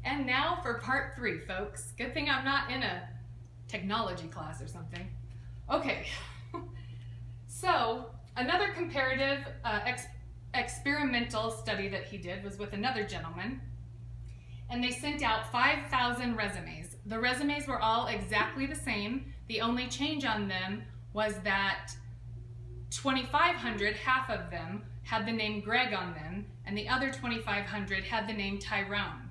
And now for part 3, folks. Good thing I'm not in a technology class or something. Okay, so another comparative experimental study that he did was with another gentleman, and they sent out 5,000 resumes. The resumes were all exactly the same. The only change on them was that 2,500, half of them, had the name Greg on them, and the other 2,500 had the name Tyrone.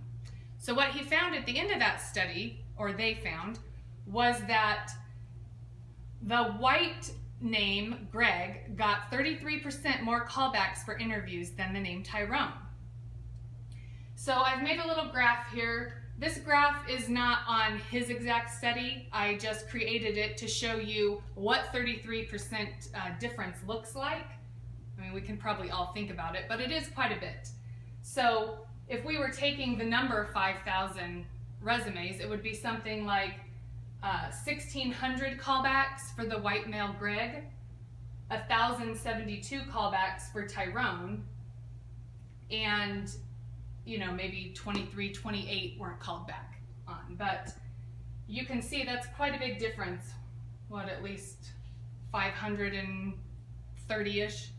So what he found at the end of that study, or they found, was that the white name, Greg, got 33% more callbacks for interviews than the name Tyrone. So I've made a little graph here. This graph is not on his exact study. I just created it to show you what 33% difference looks like. I mean, we can probably all think about it, but it is quite a bit. So if we were taking the number 5,000 resumes, it would be something like 1,600 callbacks for the white male Greg, 1,072 callbacks for Tyrone, and maybe 23, 28 weren't called back on. But you can see that's quite a big difference. What, at least 530-ish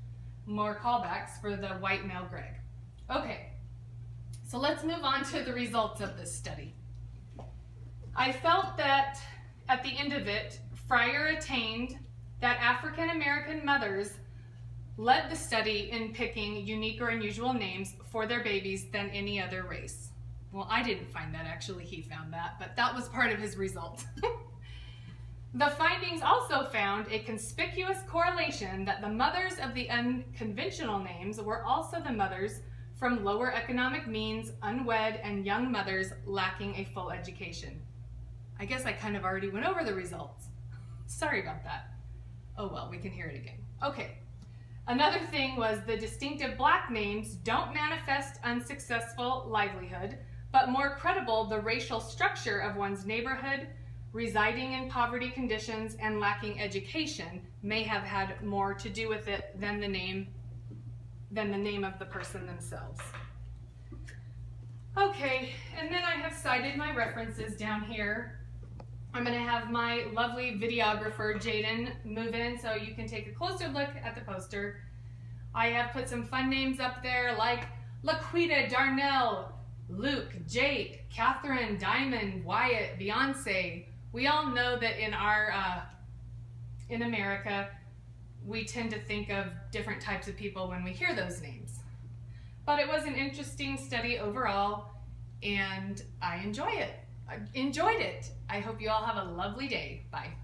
more callbacks for the white male Greg. Okay, so let's move on to the results of this study. I felt that at the end of it, Fryer attained that African American mothers led the study in picking unique or unusual names for their babies than any other race. Well, I didn't find that, actually. He found that, but that was part of his result. The findings also found a conspicuous correlation that the mothers of the unconventional names were also the mothers from lower economic means, unwed, and young mothers lacking a full education. I guess I kind of already went over the results. Sorry about that. Oh well, we can hear it again. Okay. Another thing was the distinctive black names don't manifest unsuccessful livelihood, but more credible the racial structure of one's neighborhood, residing in poverty conditions, and lacking education may have had more to do with it than the name of the person themselves. Okay, and then I have cited my references down here. I'm going to have my lovely videographer, Jaden, move in so you can take a closer look at the poster. I have put some fun names up there like Laquita, Darnell, Luke, Jake, Catherine, Diamond, Wyatt, Beyonce. We all know that in America, we tend to think of different types of people when we hear those names. But it was an interesting study overall, and I enjoyed it. I hope you all have a lovely day. Bye.